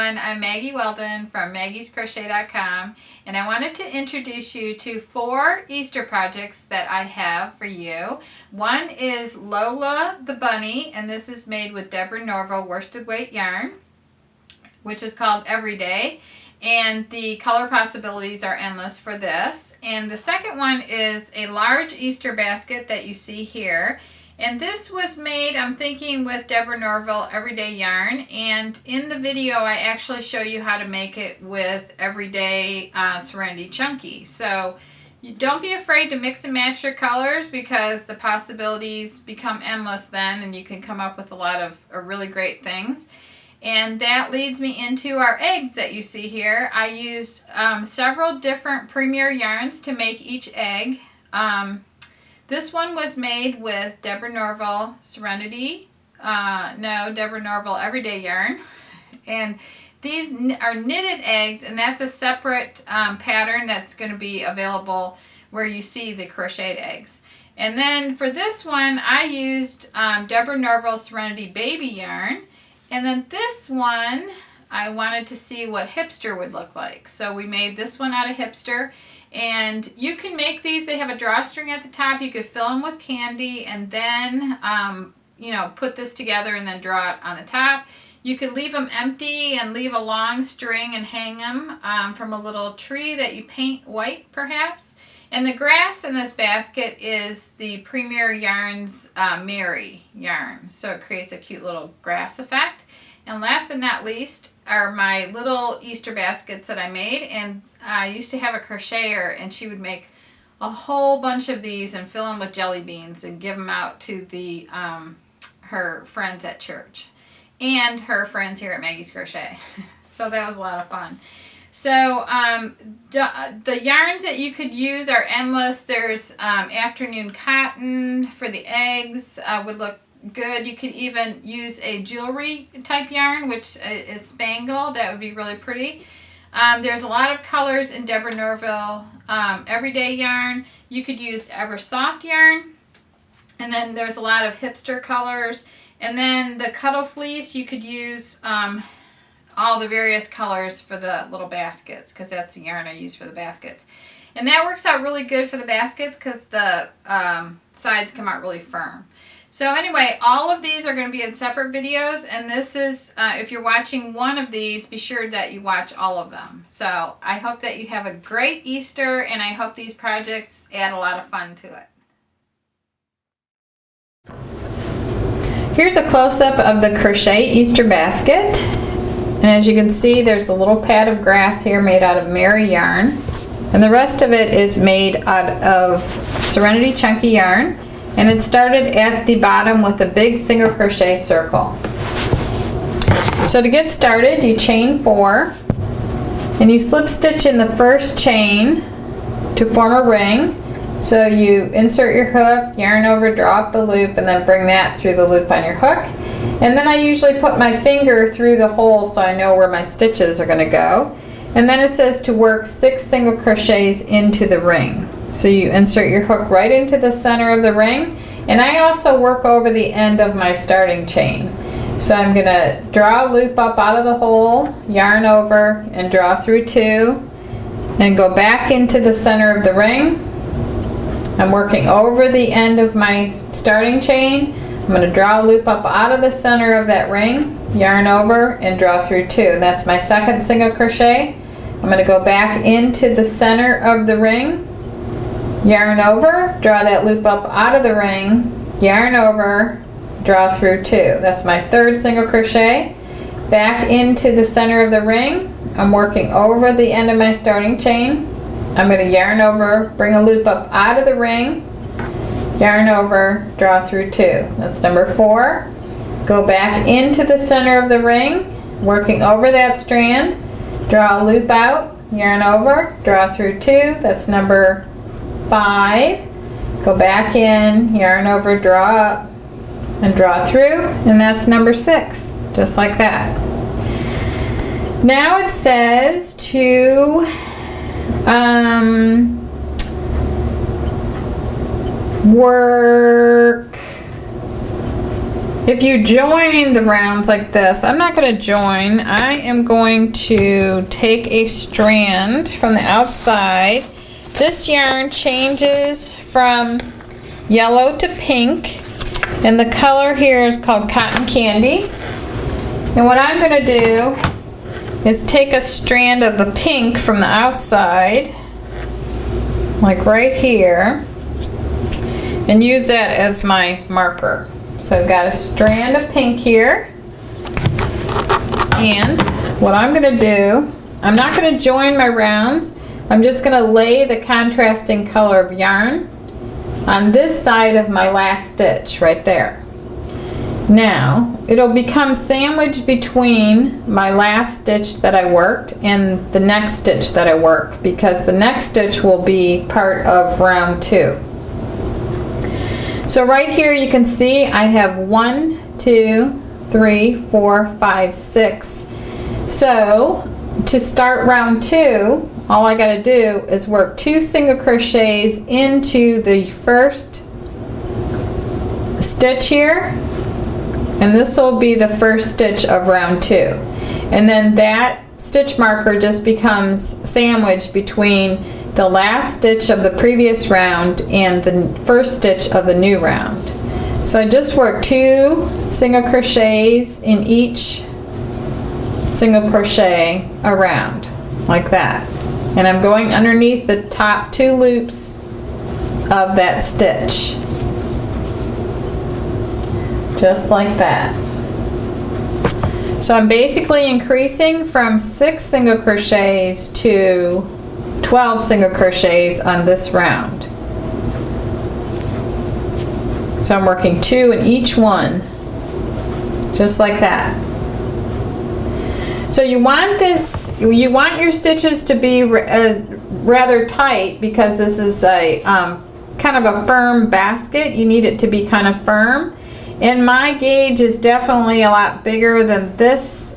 I'm Maggie Weldon from maggiescrochet.com, and I wanted to introduce you to 4 Easter projects that I have for you. One is Lola the Bunny, and this is made with Deborah Norville worsted weight yarn, which is called Everyday, and the color possibilities are endless for this. And the second one is a large Easter basket that you see here. And this was made, I'm thinking, with Deborah Norville Everyday Yarn. And in the video, I actually show you how to make it with Everyday Serenity Chunky. So you don't be afraid to mix and match your colors, because the possibilities become endless then, and you can come up with a lot of really great things. And that leads me into our eggs that you see here. I used several different premier yarns to make each egg. This one was made with Deborah Norville Deborah Norville Everyday Yarn. And these are knitted eggs, and that's a separate pattern that's going to be available where you see the crocheted eggs. And then for this one, I used Deborah Norville Serenity Baby Yarn. And then this one, I wanted to see what hipster would look like. So we made this one out of hipster. And you can make these, they have a drawstring at the top. You could fill them with candy and then, put this together and then draw it on the top. You could leave them empty and leave a long string and hang them from a little tree that you paint white, perhaps. And the grass in this basket is the Premier Yarns Mary yarn. So it creates a cute little grass effect. And last but not least are my little Easter baskets that I made. And I used to have a crocheter, and she would make a whole bunch of these and fill them with jelly beans and give them out to the her friends at church and her friends here at Maggie's Crochet. So that was a lot of fun. So the yarns that you could use are endless. There's afternoon cotton for the eggs, would look good. You could even use a jewelry type yarn, which is spangle. That would be really pretty. There's a lot of colors in Deborah Norville Everyday Yarn. You could use Eversoft yarn. And then there's a lot of hipster colors. And then the Cuddle Fleece, you could use all the various colors for the little baskets, because that's the yarn I use for the baskets. And that works out really good for the baskets because the sides come out really firm. So anyway, all of these are going to be in separate videos, and this is, if you're watching one of these, be sure that you watch all of them. So I hope that you have a great Easter, and I hope these projects add a lot of fun to it. Here's a close-up of the crochet Easter basket. And as you can see, there's a little pad of grass here made out of Mary yarn. And the rest of it is made out of Serenity Chunky yarn. And it started at the bottom with a big single crochet circle. So to get started, you chain 4 and you slip stitch in the first chain to form a ring. So you insert your hook, yarn over, draw up the loop, and then bring that through the loop on your hook. And then I usually put my finger through the hole so I know where my stitches are going to go. And then it says to work 6 single crochets into the ring. So you insert your hook right into the center of the ring, and I also work over the end of my starting chain. So I'm going to draw a loop up out of the hole, yarn over, and draw through 2, and go back into the center of the ring. I'm working over the end of my starting chain. I'm going to draw a loop up out of the center of that ring, yarn over, and draw through 2. That's my second single crochet. I'm going to go back into the center of the ring, yarn over, draw that loop up out of the ring, yarn over, draw through 2. That's my third single crochet. Back into the center of the ring. I'm working over the end of my starting chain. I'm going to yarn over, bring a loop up out of the ring, yarn over, draw through 2. That's number 4. Go back into the center of the ring, working over that strand, draw a loop out, yarn over, draw through 2. That's number 5. Go back in, yarn over, draw up, and draw through, and that's number 6, just like that. Now it says to work, if you join the rounds like this, I'm not going to join, I am going to take a strand from the outside. This yarn changes from yellow to pink, and the color here is called Cotton Candy. And what I'm going to do is take a strand of the pink from the outside, like right here, and use that as my marker. So I've got a strand of pink here, and what I'm going to do, I'm not going to join my rounds, I'm just going to lay the contrasting color of yarn on this side of my last stitch right there. Now it'll become sandwiched between my last stitch that I worked and the next stitch that I work, because the next stitch will be part of round 2. So right here you can see I have 1, 2, 3, 4, 5, 6. So to start round 2, all I got to do is work 2 single crochets into the first stitch here, and this will be the first stitch of round 2. And then that stitch marker just becomes sandwiched between the last stitch of the previous round and the first stitch of the new round. So I just work 2 single crochets in each single crochet around, like that. And I'm going underneath the top 2 loops of that stitch. Just like that. So I'm basically increasing from 6 single crochets to 12 single crochets on this round. So I'm working 2 in each one, just like that. So you want your stitches to be rather tight, because this is a kind of a firm basket. You need it to be kind of firm. And my gauge is definitely a lot bigger than this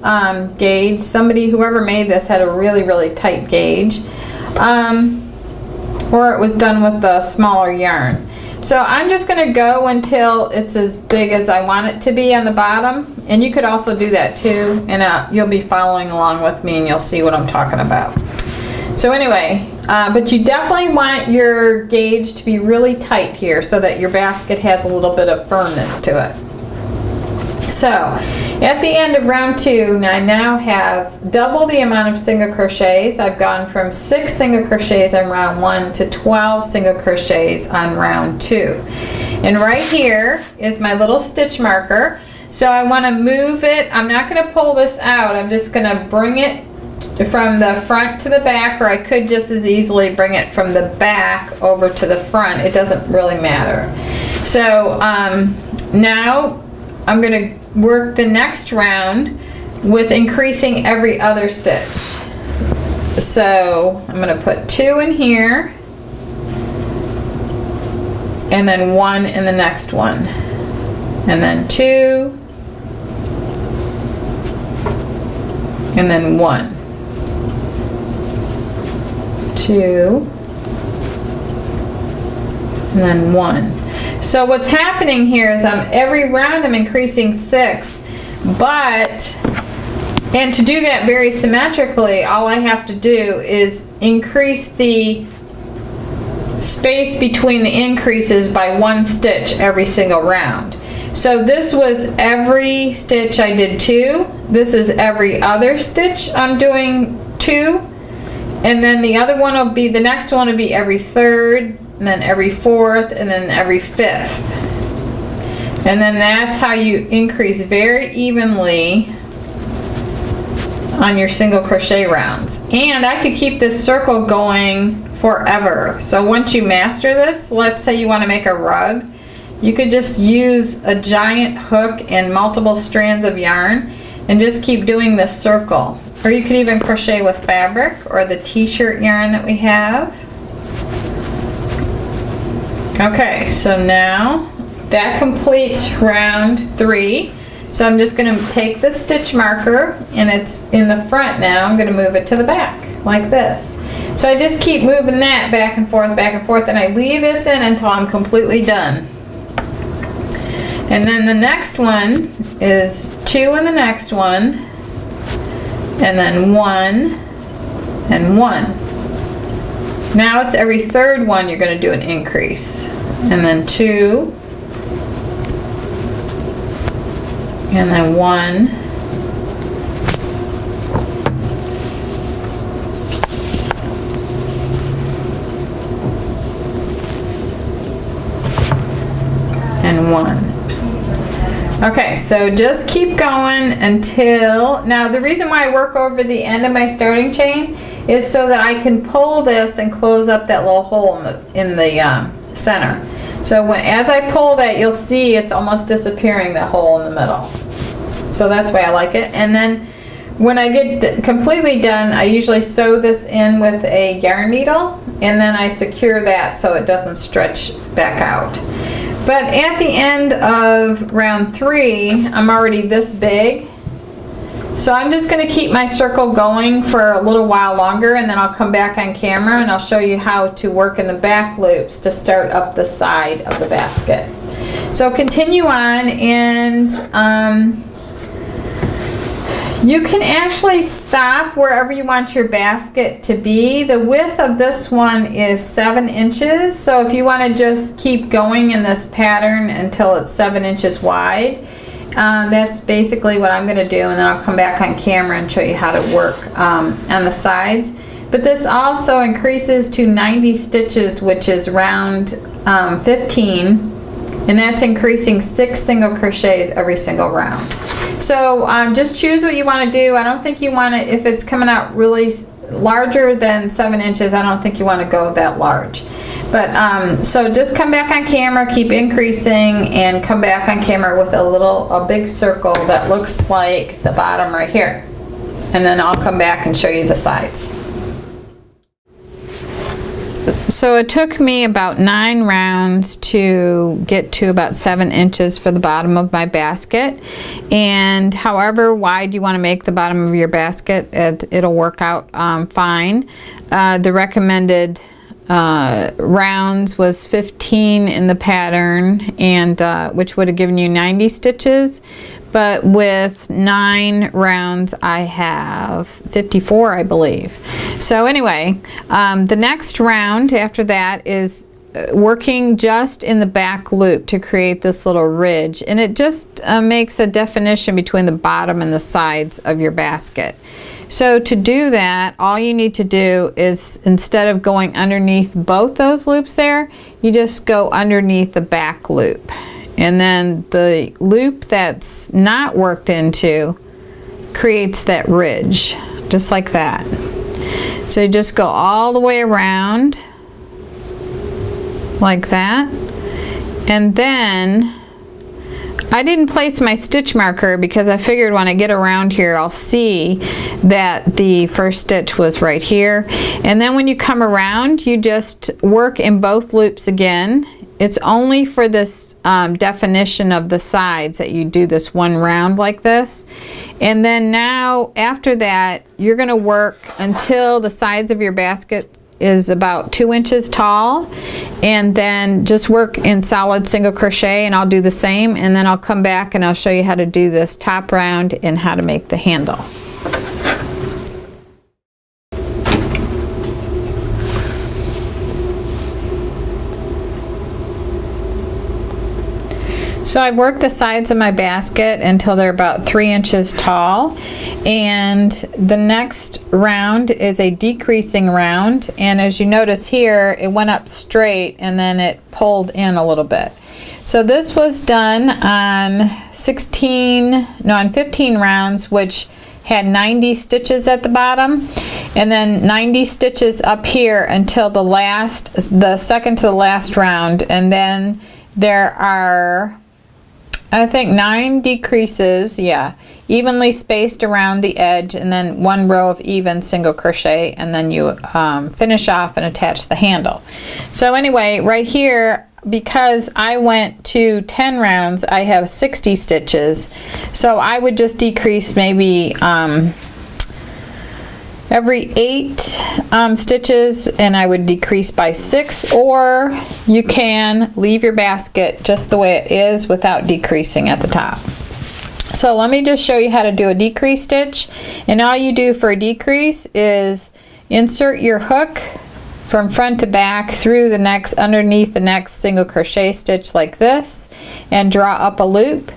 gauge. Whoever made this had a really, really tight gauge. Or it was done with the smaller yarn. So I'm just going to go until it's as big as I want it to be on the bottom. And you could also do that too, and you'll be following along with me and you'll see what I'm talking about. So anyway, but you definitely want your gauge to be really tight here so that your basket has a little bit of firmness to it. So at the end of round 2, I now have double the amount of single crochets. I've gone from 6 single crochets on round 1 to 12 single crochets on round 2. And right here is my little stitch marker. So I want to move it. I'm not going to pull this out. I'm just going to bring it from the front to the back, or I could just as easily bring it from the back over to the front. It doesn't really matter. So now I'm going to work the next round with increasing every other stitch. So I'm going to put 2 in here, and then 1 in the next one, and then 2, and then 1, 2, and then 1. So what's happening here is every round I'm increasing 6, and to do that very symmetrically, all I have to do is increase the space between the increases by 1 stitch every single round. So this was every stitch I did 2. This is every other stitch I'm doing 2. And then the other one will be, the next one will be every 3rd, and then every 4th, and then every 5th. And then that's how you increase very evenly on your single crochet rounds. And I could keep this circle going forever. So once you master this, let's say you want to make a rug, you could just use a giant hook and multiple strands of yarn and just keep doing this circle. Or you could even crochet with fabric or the t-shirt yarn that we have. Okay, so now that completes round 3. So I'm just going to take the stitch marker, and it's in the front now. I'm going to move it to the back like this. So I just keep moving that back and forth, and I leave this in until I'm completely done. And then the next one is 2 in the next one, and then 1 and 1. Now it's every third one you're going to do an increase. And then 2, and then 1, and 1. Okay, so just keep going until, now the reason why I work over the end of my starting chain is so that I can pull this and close up that little hole in the center. So as I pull that, you'll see it's almost disappearing, that hole in the middle. So that's why I like it. And then when I get completely done, I usually sew this in with a yarn needle, and then I secure that so it doesn't stretch back out. But at the end of round 3, I'm already this big. So I'm just going to keep my circle going for a little while longer, and then I'll come back on camera and I'll show you how to work in the back loops to start up the side of the basket. So continue on, and you can actually stop wherever you want your basket to be. The width of this one is 7 inches. So if you want to just keep going in this pattern until it's 7 inches wide, that's basically what I'm going to do, and then I'll come back on camera and show you how to work on the sides. But this also increases to 90 stitches, which is round 15, and that's increasing 6 single crochets every single round. So just choose what you want to do. I don't think you want to, if it's coming out really larger than 7 inches, I don't think you want to go that large. But so just come back on camera, keep increasing, and come back on camera with a big circle that looks like the bottom right here. And then I'll come back and show you the sides. So it took me about 9 rounds to get to about 7 inches for the bottom of my basket. And however wide you want to make the bottom of your basket, it'll work out fine. The recommended rounds was 15 in the pattern, and which would have given you 90 stitches. But with 9 rounds, I have 54, I believe. So anyway, the next round after that is working just in the back loop to create this little ridge, and it just makes a definition between the bottom and the sides of your basket. So to do that, all you need to do is, instead of going underneath both those loops there, you just go underneath the back loop. And then the loop that's not worked into creates that ridge, just like that. So you just go all the way around like that. And then I didn't place my stitch marker because I figured when I get around here I'll see that the first stitch was right here. And then when you come around, you just work in both loops again. It's only for this definition of the sides that you do this one round like this. And then now after that, you're going to work until the sides of your basket is about 2 inches tall, and then just work in solid single crochet, and I'll do the same, and then I'll come back and I'll show you how to do this top round and how to make the handle. So I've worked the sides of my basket until they're about 3 inches tall, and the next round is a decreasing round, and as you notice here, it went up straight and then it pulled in a little bit. So this was done on 15 rounds, which had 90 stitches at the bottom, and then 90 stitches up here until the second to the last round, and then there are, I think, 9 decreases, yeah, evenly spaced around the edge, and then 1 row of even single crochet, and then you finish off and attach the handle. So anyway, right here, because I went to 10 rounds, I have 60 stitches. So I would just decrease maybe every 8 stitches, and I would decrease by 6, or you can leave your basket just the way it is without decreasing at the top. So let me just show you how to do a decrease stitch. And all you do for a decrease is insert your hook from front to back through the next, underneath the next single crochet stitch like this, and draw up a loop,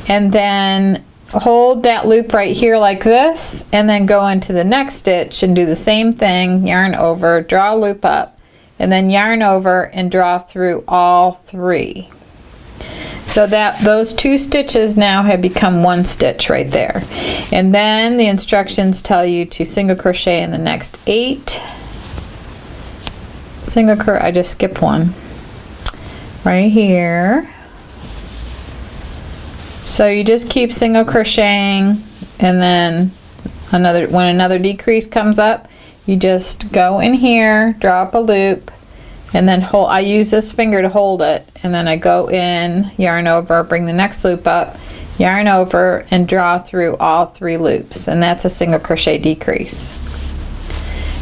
and then hold that loop right here like this, and then go into the next stitch and do the same thing, yarn over, draw a loop up, and then yarn over and draw through all 3. So that those 2 stitches now have become 1 stitch right there. And then the instructions tell you to single crochet in the next 8. Single crochet, I just skipped one right here. So you just keep single crocheting, and then when another decrease comes up, you just go in here, draw up a loop, and then hold. I use this finger to hold it, and then I go in, yarn over, bring the next loop up, yarn over, and draw through all 3 loops, and that's a single crochet decrease.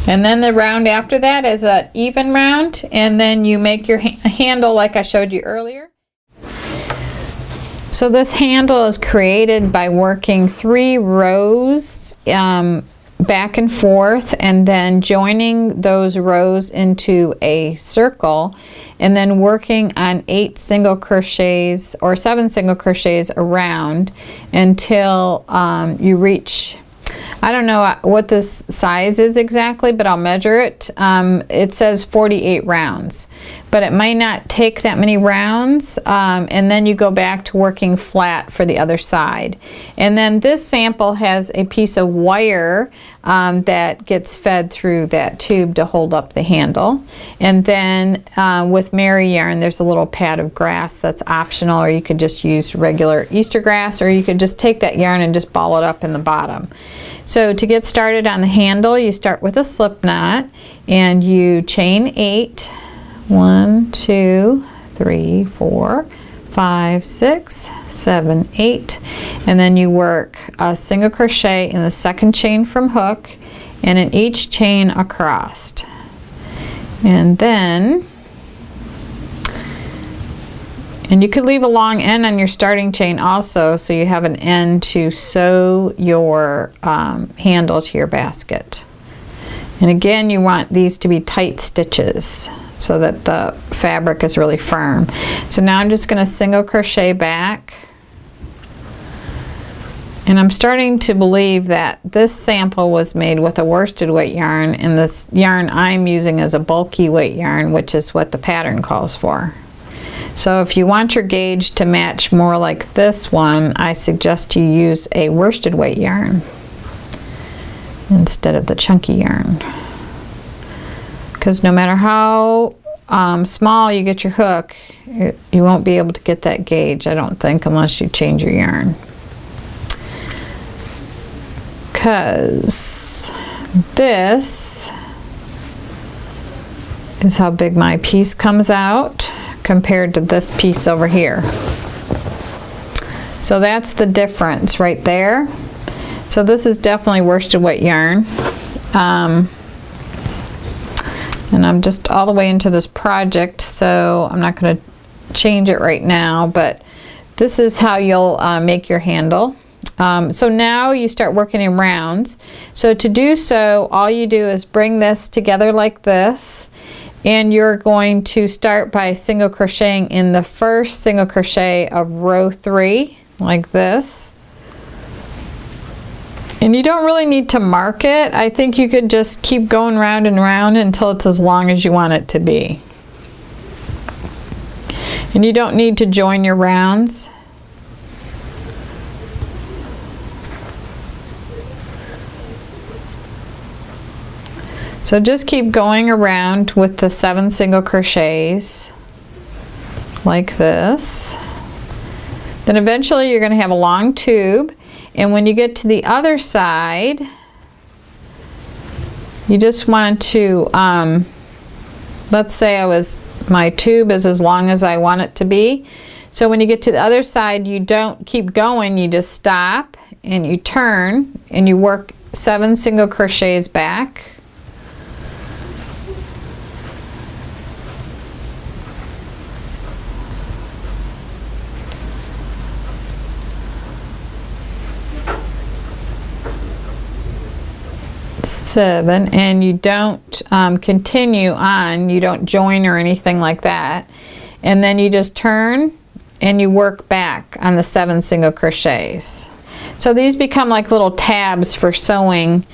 And then the round after that is an even round, and then you make your handle like I showed you earlier. So this handle is created by working 3 rows back and forth, and then joining those rows into a circle, and then working on 8 single crochets or 7 single crochets around until you reach, I don't know what this size is exactly, but I'll measure it. It says 48 rounds, but it might not take that many rounds, and then you go back to working flat for the other side. And then this sample has a piece of wire that gets fed through that tube to hold up the handle. And then with Mary yarn, there's a little pad of grass that's optional, or you could just use regular Easter grass, or you could just take that yarn and just ball it up in the bottom. So to get started on the handle, you start with a slip knot, and you chain 8. 1, 2, 3, 4, 5, 6, 7, 8, and then you work a single crochet in the second chain from hook, and in each chain across. And then, and you could leave a long end on your starting chain also, so you have an end to sew your handle to your basket. And again, you want these to be tight stitches so that the fabric is really firm. So now I'm just going to single crochet back, and I'm starting to believe that this sample was made with a worsted weight yarn, and this yarn I'm using is a bulky weight yarn, which is what the pattern calls for. So if you want your gauge to match more like this one, I suggest you use a worsted weight yarn instead of the chunky yarn, because no matter how small you get your hook, you won't be able to get that gauge, I don't think, unless you change your yarn. Because this is how big my piece comes out compared to this piece over here. So that's the difference right there. So this is definitely worsted weight yarn. And I'm just all the way into this project, so I'm not going to change it right now, but this is how you'll make your handle. So now you start working in rounds. So to do so, all you do is bring this together like this, and you're going to start by single crocheting in the first single crochet of row 3 like this. And you don't really need to mark it. I think you could just keep going round and round until it's as long as you want it to be. And you don't need to join your rounds. So just keep going around with the 7 single crochets like this. Then eventually you're going to have a long tube, and when you get to the other side, you just want to let's say my tube is as long as I want it to be. So when you get to the other side, you don't keep going, you just stop and you turn and you work 7 single crochets back. Seven, and you don't continue on, you don't join or anything like that, and then you just turn and you work back on the 7 single crochets. So these become like little tabs for sewing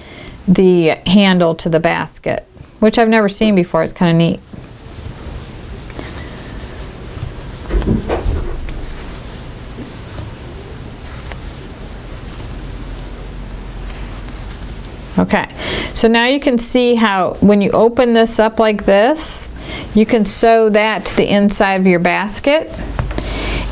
the handle to the basket, which I've never seen before. It's kind of neat. Okay, so now you can see how when you open this up like this, you can sew that to the inside of your basket.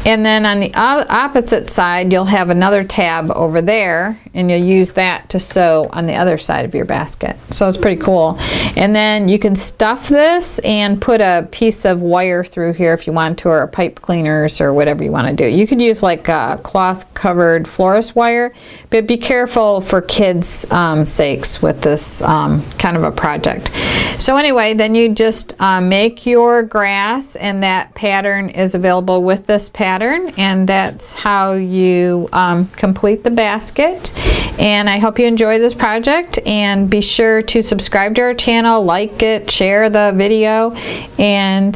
And then on the opposite side, you'll have another tab over there, and you'll use that to sew on the other side of your basket. So it's pretty cool. And then you can stuff this and put a piece of wire through here if you want to, or pipe cleaners or whatever you want to do. You could use like a cloth covered florist wire, but be careful for kids' sakes with this kind of a project. So anyway, then you just make your grass, and that pattern is available with this pattern, and that's how you complete the basket. And I hope you enjoy this project, and be sure to subscribe to our channel, like it, share the video, and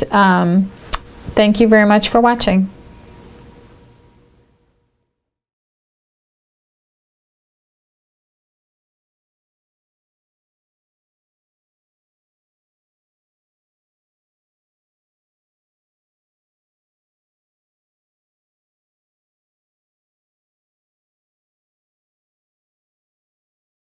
thank you very much for watching.